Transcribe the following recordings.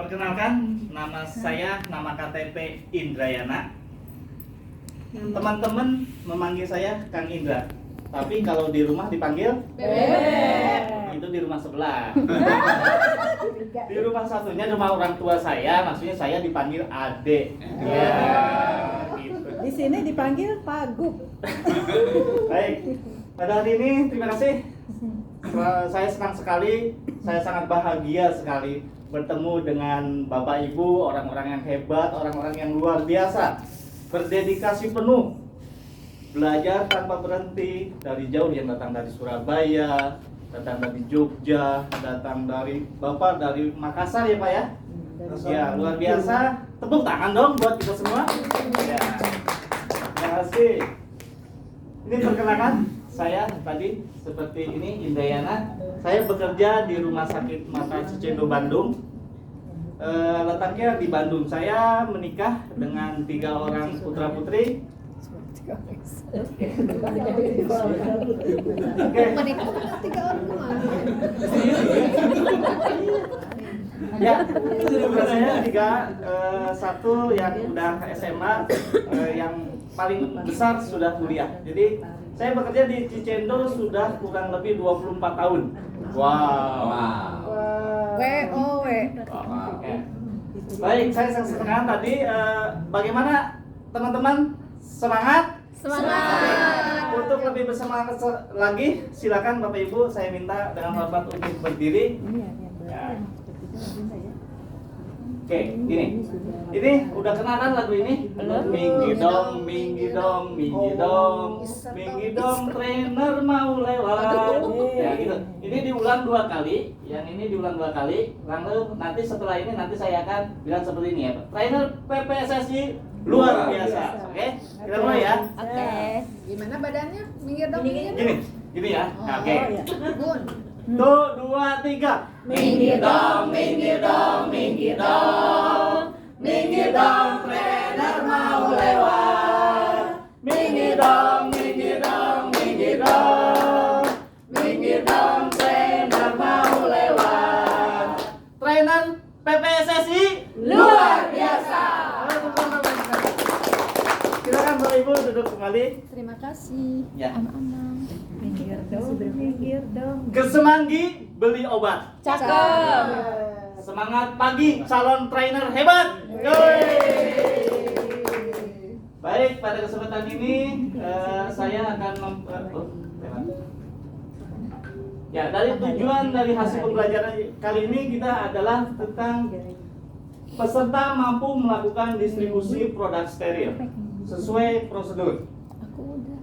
Perkenalkan, nama saya, nama KTP Indrayana. Teman-teman memanggil saya Kang Indra. Tapi kalau di rumah dipanggil Bebek. Itu di rumah sebelah. Di rumah satunya rumah orang tua saya, maksudnya saya dipanggil Ade. Ya, gitu. Di sini dipanggil Pak Gub. Baik, pada hari ini terima kasih. Saya senang sekali, saya sangat bahagia sekali bertemu dengan Bapak Ibu, orang-orang yang hebat, orang-orang yang luar biasa, berdedikasi penuh, belajar tanpa berhenti, dari jauh yang datang dari Surabaya, datang dari Jogja, datang dari Bapak dari Makassar ya Pak ya. Ya, luar biasa. Tepuk tangan dong buat kita semua. Ya. Terima kasih. Ini perkenalkan saya tadi seperti ini Indrayana. Saya bekerja di Rumah Sakit Mata Cicendo Bandung. Letaknya di Bandung. Saya menikah dengan 3 orang putra putri. Oke. Ya, putra saya 3, satu yang udah SMA, yang paling besar sudah kuliah. Jadi saya bekerja di Cicendo sudah kurang lebih 24 tahun. Wow. Oke. Baik, saya senang tadi. Bagaimana teman-teman? Semangat? Semangat. Untuk lebih bersemangat lagi, silakan Bapak Ibu saya minta dengan hormat untuk berdiri. Ya. Oke, gini. Ini udah kenalan lagu ini? Minggi dong, minggi dong, minggi dong, minggi dong, trainer mau lewat. Ya gitu. Ini diulang 2 kali, yang ini diulang 2 kali. Lalu nanti setelah ini nanti saya akan bilang seperti ini ya, Pak. Trainer PPSSI luar biasa. Oke? Kita mulai ya. Oke. Gimana badannya? Minggir dong. Gini ya. Oke. Bun. Tuh, 2, 3. Minggir dong, minggir dong, minggir dong. Minggir dong, trainer mau lewat. Minggir dong, minggir dong, minggir dong. Minggir dong, trainer mau lewat. Trainer PPSSI Luar biasa. Silakan Bapak Ibu duduk kembali. Terima kasih. Ya. Aman-aman. Minggir dong. Ke Semanggi beli obat. Cakep. Semangat pagi, calon trainer hebat. Yeay. Baik, pada kesempatan ini saya akan ya, dari tujuan dari hasil pembelajaran kali ini kita adalah tentang peserta mampu melakukan distribusi produk steril sesuai prosedur.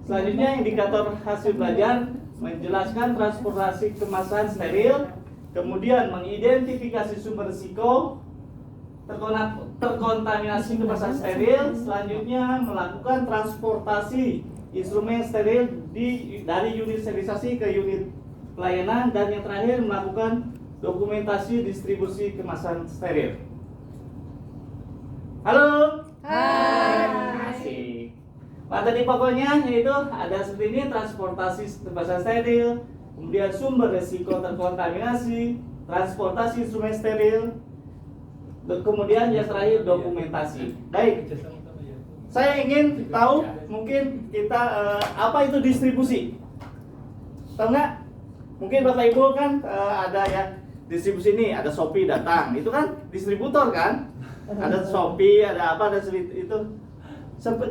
Selanjutnya, indikator hasil belajar menjelaskan transportasi kemasan steril, kemudian mengidentifikasi sumber risiko terkontaminasi kemasan steril, selanjutnya melakukan transportasi instrumen steril dari unit sterilisasi ke unit pelayanan, dan yang terakhir melakukan dokumentasi distribusi kemasan steril. Halo. Hai. Asik. Materi pokoknya yaitu ada seperti ini: transportasi kemasan steril, kemudian sumber risiko terkontaminasi, transportasi instrumen steril, kemudian yang terakhir dokumentasi. Baik, saya ingin tahu mungkin kita apa itu distribusi. Tahu nggak? Mungkin Bapak Ibu kan ada ya distribusi ini, ada Shopee datang, itu kan distributor kan? Ada Shopee, ada apa, ada itu.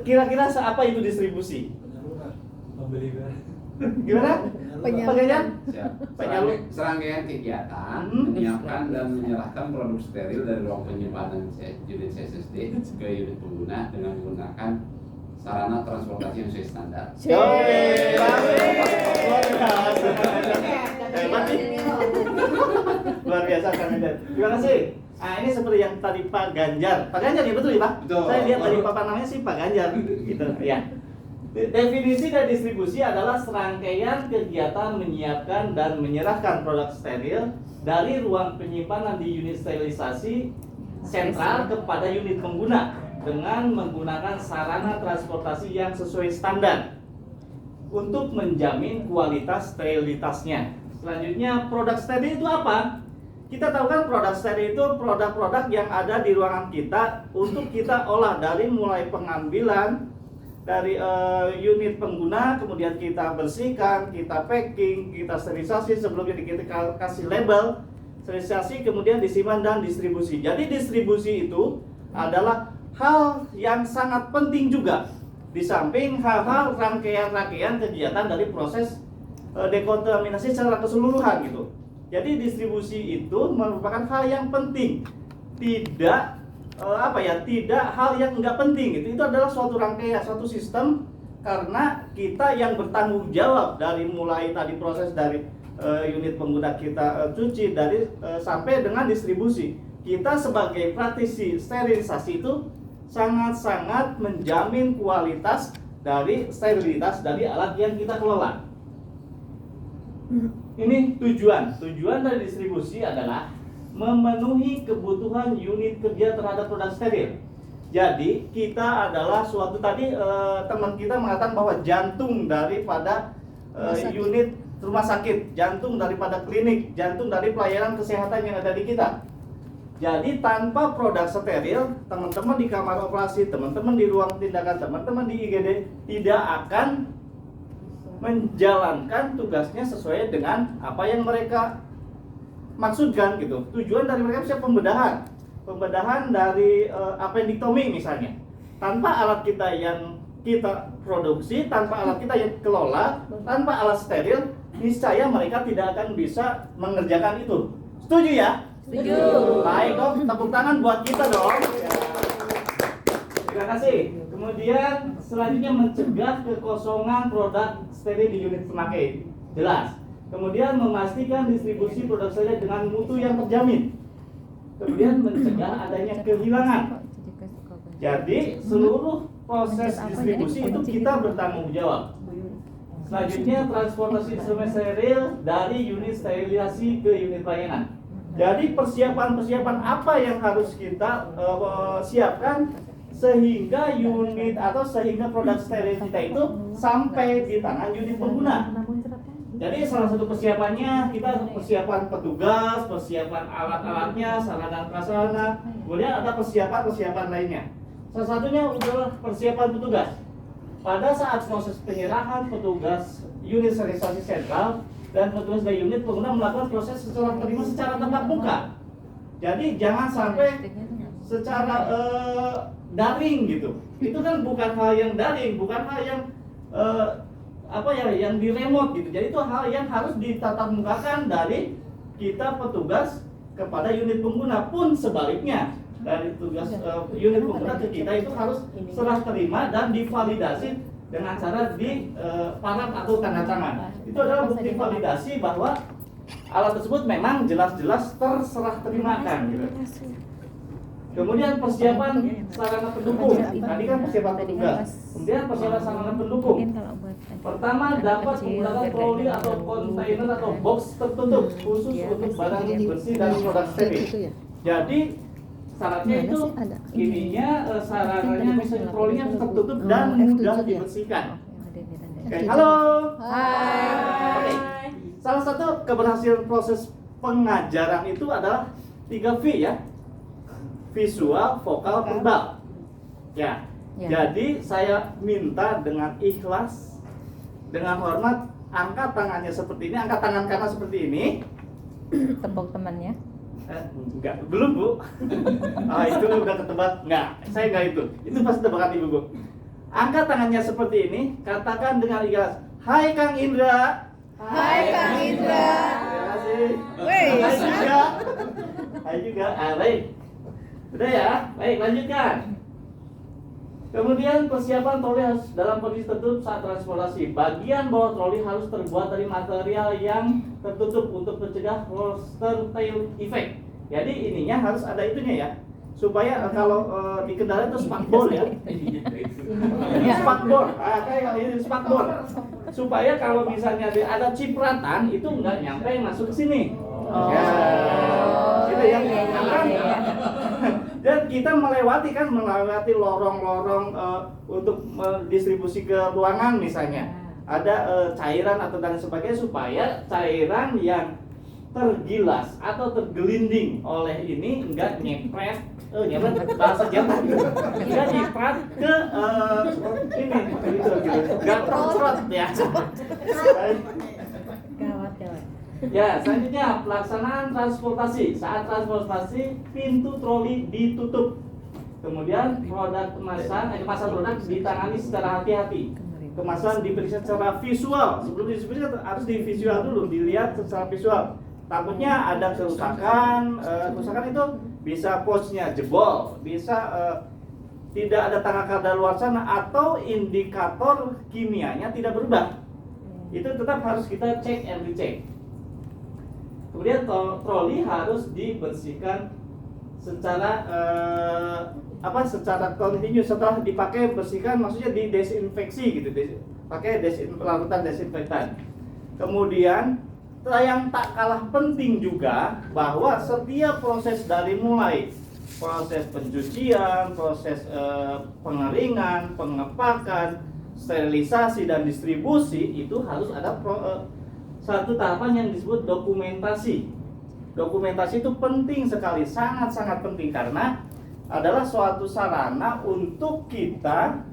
Kira-kira apa itu distribusi? Gimana? Penyaluran. Serangkaian kegiatan menyiapkan dan menyerahkan produk steril dari ruang penyimpanan unit CSSD ke unit pengguna dengan menggunakan sarana transportasi yang sesuai standar. Hebat nih. Luar biasa Kang Indra. Terima kasih. Nah, ini seperti yang tadi Pak Ganjar. Pak Ganjar ya, betul ya Pak? Betul. Saya lihat tadi Bapak namanya sih Pak Ganjar gitu ya. Definisi dan distribusi adalah serangkaian kegiatan menyiapkan dan menyerahkan produk steril dari ruang penyimpanan di unit sterilisasi sentral kepada unit pengguna dengan menggunakan sarana transportasi yang sesuai standar untuk menjamin kualitas sterilitasnya. Selanjutnya, produk steril itu apa? kita tahu kan produk steril itu produk-produk yang ada di ruangan kita untuk kita olah dari mulai pengambilan dari unit pengguna, kemudian kita bersihkan, kita packing, kita sterilisasi sebelumnya kita kasih label, sterilisasi, kemudian disimpan dan distribusi. Jadi distribusi itu adalah hal yang sangat penting juga di samping hal-hal rangkaian-rangkaian kegiatan dari proses dekontaminasi secara keseluruhan gitu. Jadi distribusi itu merupakan hal yang penting, tidak tidak hal yang enggak penting gitu. Itu adalah suatu rangkaian, suatu sistem, karena kita yang bertanggung jawab dari mulai tadi proses dari unit pengguna kita cuci dari sampai dengan distribusi. Kita sebagai praktisi sterilisasi itu sangat-sangat menjamin kualitas dari sterilitas dari alat yang kita kelola. Ini tujuan dari distribusi adalah memenuhi kebutuhan unit kerja terhadap produk steril. Jadi kita adalah suatu tadi teman kita mengatakan bahwa jantung daripada unit rumah sakit, jantung daripada klinik, jantung dari pelayanan kesehatan yang ada di kita. Jadi tanpa produk steril, teman-teman di kamar operasi, teman-teman di ruang tindakan, teman-teman di IGD tidak akan menjalankan tugasnya sesuai dengan apa yang mereka maksudkan gitu. Tujuan dari mereka bisa pembedahan dari appendektomi misalnya. Tanpa alat kita yang kita produksi, tanpa alat kita yang kelola, tanpa alat steril, niscaya mereka tidak akan bisa mengerjakan itu. Setuju ya? Setuju. Baik dong, tepuk tangan buat kita dong. Ya. Terima kasih. Kemudian selanjutnya mencegah kekosongan produk steril di unit pemakai. Jelas. Kemudian memastikan distribusi produk steril dengan mutu yang terjamin. Kemudian mencegah adanya kehilangan. Jadi seluruh proses distribusi itu kita bertanggung jawab. Selanjutnya transportasi instrumen steril dari unit sterilisasi ke unit pelayanan. Jadi persiapan-persiapan apa yang harus kita siapkan sehingga unit atau sehingga produk steril kita itu sampai di tangan unit pengguna. Jadi salah satu persiapannya kita persiapan petugas, persiapan alat-alatnya, sarana prasarana, kemudian ada persiapan lainnya. Salah satunya adalah persiapan petugas. Pada saat proses penyerahan petugas unit sterilisasi sentral dan petugas dari unit pengguna melakukan proses serah terima secara tatap muka. Jadi jangan sampai secara daring gitu. Itu kan bukan hal yang daring, bukan hal yang yang di remote gitu. Jadi itu hal yang harus ditatap mukakan dari kita petugas kepada unit pengguna, pun sebaliknya dari tugas unit pengguna ke kita itu harus serah terima dan divalidasi dengan cara di paraf atau tanda tangan. Itu adalah bukti validasi bahwa alat tersebut memang jelas-jelas terserah terimakan gitu. Kemudian persiapan sarana pendukung. Tadi kan persiapan petugas. Kemudian persiapan sarana pendukung. Pertama, dapat menggunakan troli atau kontainer atau box tertutup khusus untuk barang bersih dan produk steril. Jadi syaratnya itu ininya sarananya misalnya trolinya tertutup dan mudah dibersihkan. Oke, halo. Hai. Oke. Salah satu keberhasilan proses pengajaran itu adalah 3V ya. Visual, vokal, verbal. Ya. Jadi saya minta dengan ikhlas, dengan hormat, angkat tangannya seperti ini, angkat tangan kanan seperti ini. Tepuk temannya. Enggak, belum Bu. Itu udah ketebak. Enggak, saya enggak itu. Itu pasti tebakan Ibu Bu. Angkat tangannya seperti ini, katakan dengan ikhlas, "Hai Kang Indra." Hai Kang Indra. Terima kasih. Wey, Hai juga. Hai juga. Baik. Udah ya, baik lanjutkan. Kemudian persiapan troli harus dalam kondisi tertutup saat transportasi. Bagian bawah troli harus terbuat dari material yang tertutup untuk mencegah volatile effect. Jadi ininya harus ada itunya ya, supaya kalau di kendaraan itu spakbor ya. Spakbor, kayak ini spakbor. Supaya kalau misalnya ada cipratan itu nggak nyampe masuk ke sini. Ya, gitu ya. Dan kita melewati lorong-lorong untuk mendistribusi ke ruangan misalnya. Ada cairan atau dan sebagainya supaya cairan yang tergilas atau tergelinding oleh ini, enggak nyepret, bahasa Jawa, enggak nyepret ke ini, gitu, enggak tercerot ya. Gawat. Ya, selanjutnya pelaksanaan transportasi. Saat transportasi, pintu troli ditutup. Kemudian kemasan produk ditangani secara hati-hati. Kemasan diperiksa secara visual. Sebelum diperiksa harus di visual dulu, dilihat secara visual. Takutnya ada kerusakan. Kerusakan itu bisa posnya jebol, bisa tidak ada tangga kadaluarsa atau indikator kimianya tidak berubah. Itu tetap harus kita cek and recheck. Kemudian troli harus dibersihkan secara secara kontinu setelah dipakai, bersihkan maksudnya didesinfeksi gitu, pakai larutan desinfektan. Kemudian yang tak kalah penting juga bahwa setiap proses dari mulai proses pencucian, proses pengeringan, pengepakan, sterilisasi dan distribusi itu harus ada satu tahapan yang disebut dokumentasi. Dokumentasi itu penting sekali, sangat-sangat penting karena adalah suatu sarana untuk kita